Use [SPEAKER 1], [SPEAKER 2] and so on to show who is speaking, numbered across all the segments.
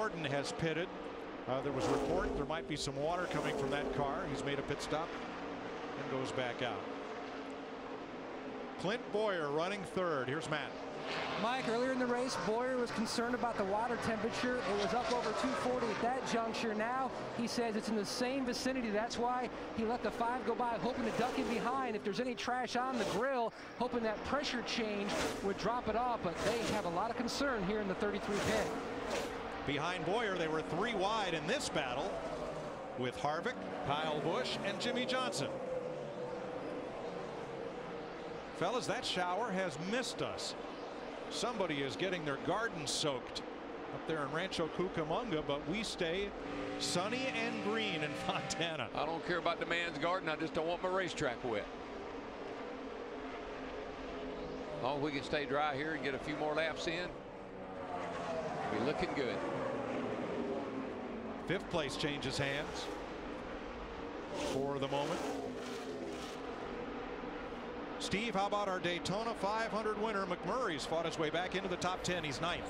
[SPEAKER 1] Gordon has pitted. There was a report there might be some water coming from that car. He's made a pit stop and goes back out. Clint Bowyer running third. Here's Matt.
[SPEAKER 2] Mike, earlier in the race, Bowyer was concerned about the water temperature. It was up over 240 at that juncture. Now he says it's in the same vicinity. That's why he let the 5 go by, hoping to duck in behind if there's any trash on the grill, hoping that pressure change would drop it off. But they have a lot of concern here in the 33 pit.
[SPEAKER 1] Behind Bowyer, they were 3 wide in this battle with Harvick, Kyle Busch, and Jimmie Johnson. Fellas, that shower has missed us. Somebody is getting their garden soaked up there in Rancho Cucamonga, but we stay sunny and green in Fontana.
[SPEAKER 3] I don't care about the man's garden. I just don't want my racetrack wet. As long as we can stay dry here and get a few more laps in, we're looking good.
[SPEAKER 1] 5th place changes hands for the moment. Steve, how about our Daytona 500 winner? McMurray's fought his way back into the top 10. He's 9th.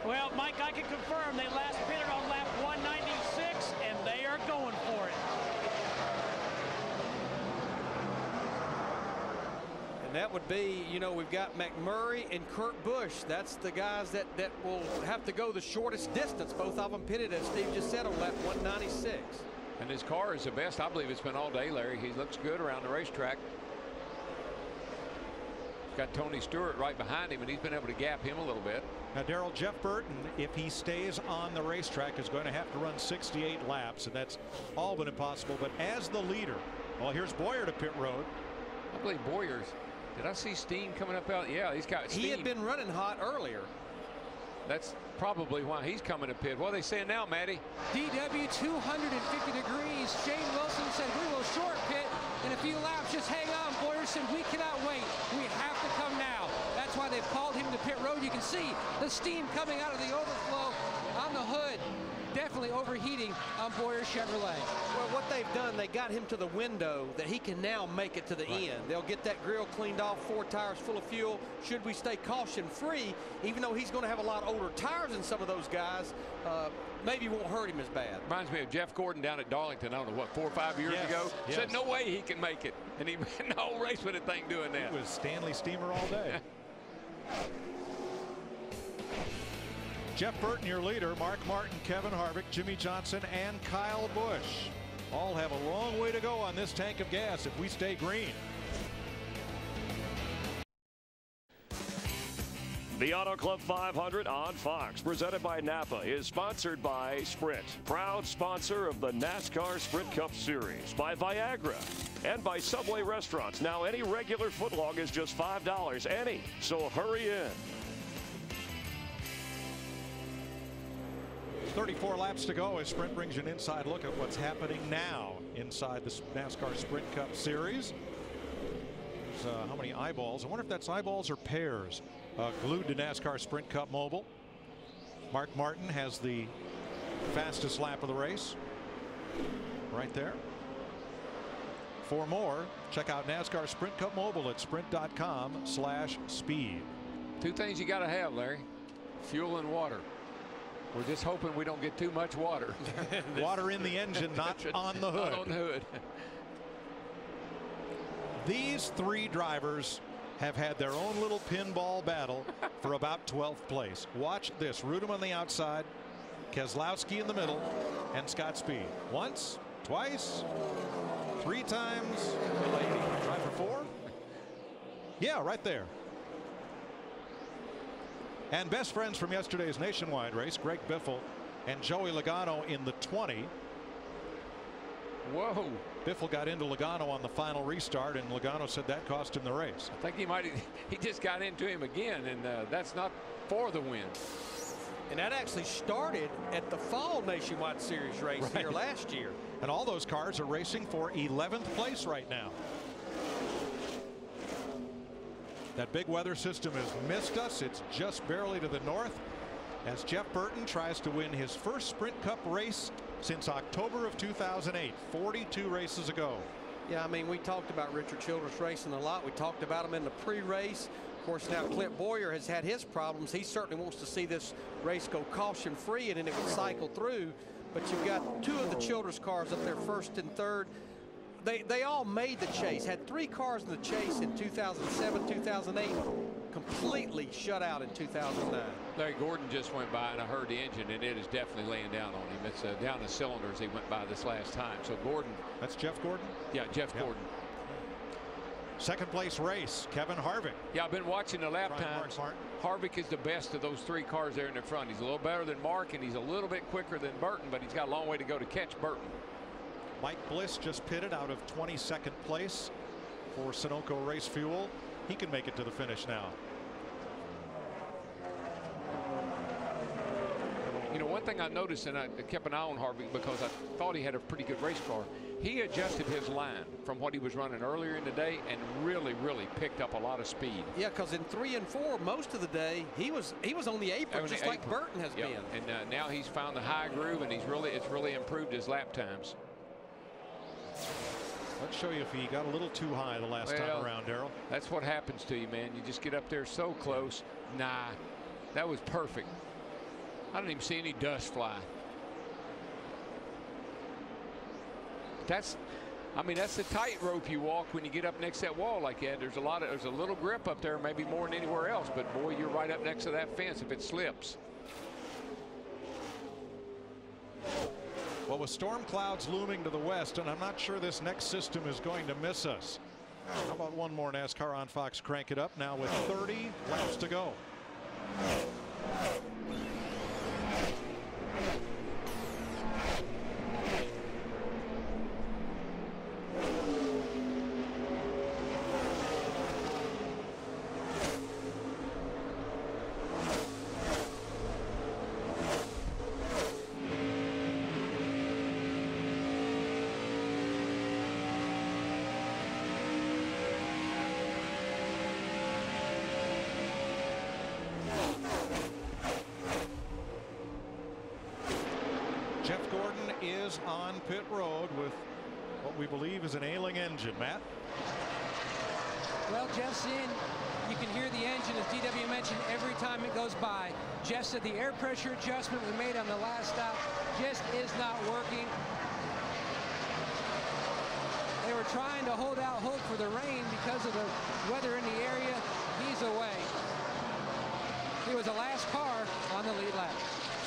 [SPEAKER 4] Well, Mike, I can confirm they last pitted on lap 196, and they are going for it.
[SPEAKER 5] And that would be, you know, we've got McMurray and Kurt Busch. That's the guys that will have to go the shortest distance. Both of them pitted, as Steve just said, on lap 196.
[SPEAKER 3] And his car is the best I believe it's been all day, Larry. He looks good around the racetrack. Got Tony Stewart right behind him, and he's been able to gap him a little bit.
[SPEAKER 1] Now, Darrell, Jeff Burton, if he stays on the racetrack, is going to have to run 68 laps, and that's all but impossible. But as the leader, well, here's Bowyer to pit road.
[SPEAKER 3] I believe Bowyer's. Did I see steam coming up out? Yeah, he's got steam.
[SPEAKER 5] He had been running hot earlier.
[SPEAKER 3] That's probably why he's coming to pit. What are they saying now, Matty?
[SPEAKER 2] DW 250 degrees. Shane Wilson said we will short pit in a few laps. Just hang on. Bowyer said we cannot wait. We have to come now. That's why they've called him to pit road. You can see the steam coming out of the overflow on the hood. Definitely overheating on Bowyer Chevrolet.
[SPEAKER 5] Well, what they've done, they got him to the window that he can now make it to the end. They'll get that grill cleaned off, 4 tires full of fuel. Should we stay caution free, even though he's going to have a lot older tires than some of those guys, maybe won't hurt him as bad.
[SPEAKER 3] Reminds me of Jeff Gordon down at Darlington, I don't know, what, 4 or 5 years ago?
[SPEAKER 1] Yes.
[SPEAKER 3] Said no way he can make it. And he ran the whole race with the thing doing that.
[SPEAKER 1] It was Stanley Steamer all day. Jeff Burton, your leader. Mark Martin, Kevin Harvick, Jimmie Johnson, and Kyle Busch all have a long way to go on this tank of gas if we stay green.
[SPEAKER 6] The Auto Club 500 on Fox, presented by Napa, is sponsored by Sprint, proud sponsor of the NASCAR Sprint Cup Series, by Viagra, and by Subway Restaurants. Now any regular footlong is just $5, any, so hurry in.
[SPEAKER 1] 34 laps to go as Sprint brings you an inside look at what's happening now inside the NASCAR Sprint Cup Series. How many eyeballs? I wonder if that's eyeballs or pairs glued to NASCAR Sprint Cup Mobile. Mark Martin has the fastest lap of the race right there. For more, check out NASCAR Sprint Cup Mobile at sprint.com/speed.
[SPEAKER 3] 2 things you got to have, Larry: fuel and water. We're just hoping we don't get too much water.
[SPEAKER 1] Water in the engine, not on the hood.
[SPEAKER 3] Not on the hood.
[SPEAKER 1] These 3 drivers have had their own little pinball battle for about 12th place. Watch this. Rudem on the outside, Keselowski in the middle, and Scott Speed. Once, twice, 3 times. Try for 4. Yeah, right there. And best friends from yesterday's nationwide race, Greg Biffle and Joey Logano in the 20.
[SPEAKER 3] Whoa.
[SPEAKER 1] Biffle got into Logano on the final restart, and Logano said that cost him the race.
[SPEAKER 3] I think he just got into him again, and that's not for the win.
[SPEAKER 5] And that actually started at the fall Nationwide Series race here last year.
[SPEAKER 1] And all those cars are racing for 11th place right now. That big weather system has missed us. It's just barely to the north as Jeff Burton tries to win his first Sprint Cup race since October of 2008, 42 races ago.
[SPEAKER 5] Yeah, I mean, we talked about Richard Childress racing a lot. We talked about him in the pre-race. course, now Clint Boyer has had his problems. He certainly wants to see this race go caution-free, and then it would cycle through. But you've got two of the Childress cars up there, first and third. They all made the chase. Had 3 cars in the chase in 2007, 2008. Completely shut out in 2009.
[SPEAKER 3] Larry Gordon just went by, and I heard the engine, and it is definitely laying down on him. It's down the cylinders he went by this last time. So Gordon.
[SPEAKER 1] That's Jeff Gordon?
[SPEAKER 3] Yeah, Jeff Gordon.
[SPEAKER 1] Second place race, Kevin Harvick.
[SPEAKER 3] Yeah, I've been watching the lap times. Harvick is the best of those 3 cars there in the front. He's a little better than Mark, and he's a little bit quicker than Burton, but he's got a long way to go to catch Burton.
[SPEAKER 1] Mike Bliss just pitted out of 22nd place for Sunoco Race Fuel. He can make it to the finish now.
[SPEAKER 3] You know, one thing I noticed, and I kept an eye on Harvick because I thought he had a pretty good race car. He adjusted his line from what he was running earlier in the day and really picked up a lot of speed.
[SPEAKER 5] Yeah, because in 3 and 4, most of the day, he was on the apron, just like Burton has been.
[SPEAKER 3] And now he's found the high groove, and it's really improved his lap times.
[SPEAKER 1] Let's show you if he got a little too high the last time around, Darrell.
[SPEAKER 3] That's what happens to you, man. You just get up there so close. Nah, that was perfect. I didn't even see any dust fly. I mean, that's the tightrope you walk when you get up next to that wall like that. There's a little grip up there, maybe more than anywhere else. But boy, you're right up next to that fence if it slips.
[SPEAKER 1] Well, with storm clouds looming to the west, and I'm not sure this next system is going to miss us. How about one more NASCAR on Fox? Crank it up now with 30 laps to go. Jeff Gordon is on pit road with what we believe is an ailing engine. Matt?
[SPEAKER 2] Well, Jeff's in. You can hear the engine, as DW mentioned, every time it goes by. Jeff said the air pressure adjustment we made on the last stop just is not working. They were trying to hold out hope for the rain because of the weather in the area. He's away. He was the last car on the lead lap.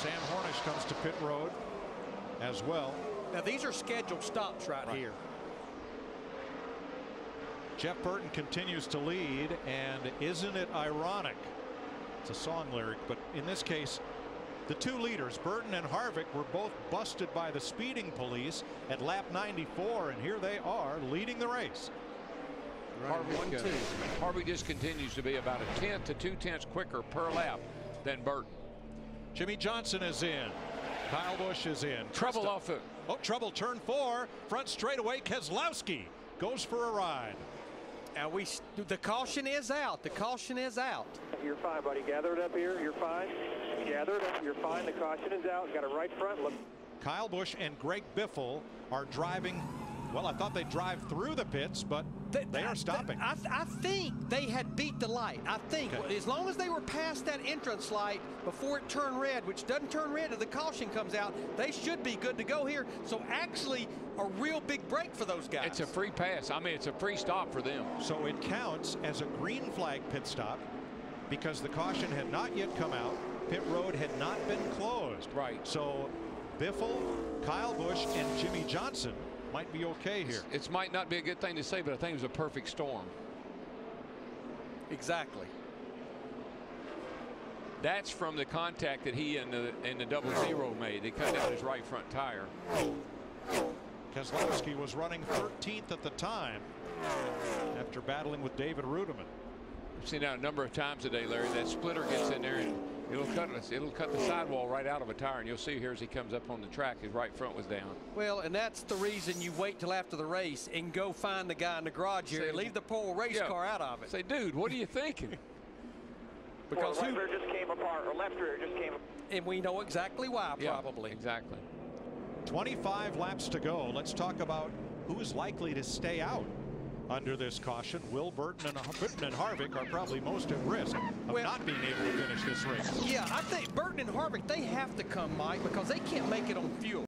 [SPEAKER 1] Sam Hornish comes to pit road as well.
[SPEAKER 5] Now these are scheduled stops right here.
[SPEAKER 1] Jeff Burton continues to lead, and isn't it ironic? It's a song lyric, but in this case, the two leaders, Burton and Harvick, were both busted by the speeding police at lap 94, and here they are leading the race.
[SPEAKER 3] Harvick just continues to be about 1/10 to 2/10 quicker per lap than Burton.
[SPEAKER 1] Jimmie Johnson is in. Kyle Busch is in.
[SPEAKER 3] Trouble off it.
[SPEAKER 1] Oh, trouble, turn 4, front straightaway. Keselowski goes for a ride.
[SPEAKER 5] And the caution is out. The caution is out.
[SPEAKER 7] You're fine, buddy. Gather it up here. You're fine. Gather it up. You're fine. The caution is out. Got it right front. Look.
[SPEAKER 1] Kyle Busch and Greg Biffle are driving. Well, I thought they'd drive through the pits, but they are stopping.
[SPEAKER 5] I think they had beat the light. I think as long as they were past that entrance light before it turned red, which doesn't turn red if the caution comes out, they should be good to go here. So actually a real big break for those guys.
[SPEAKER 3] It's a free pass. I mean, it's a free stop for them.
[SPEAKER 1] So it counts as a green flag pit stop because the caution had not yet come out. Pit road had not been closed.
[SPEAKER 3] Right.
[SPEAKER 1] So Biffle, Kyle Busch, and Jimmie Johnson might be okay here.
[SPEAKER 3] It might not be a good thing to say, but I think it was a perfect storm.
[SPEAKER 5] Exactly.
[SPEAKER 3] That's from the contact that he and the 00 made. They cut down his right front tire.
[SPEAKER 1] Keselowski was running 13th at the time after battling with David Rudiman.
[SPEAKER 3] I've seen that a number of times today, Larry. That splitter gets in there and it'll cut the sidewall right out of a tire, and you'll see here as he comes up on the track, his right front was down.
[SPEAKER 5] Well, and that's the reason you wait till after the race and go find the guy in the garage here and leave the poor race car out of it.
[SPEAKER 3] Say, dude, what are you thinking?
[SPEAKER 7] Because left rear just came apart, or left rear just came apart.
[SPEAKER 5] And we know exactly why, probably.
[SPEAKER 3] Yeah, exactly.
[SPEAKER 1] 25 laps to go. Let's talk about who's likely to stay out under this caution. Will Burton and Harvick are probably most at risk of not being able to finish this race.
[SPEAKER 5] Yeah, I think Burton and Harvick, they have to come, Mike, because they can't make it on fuel.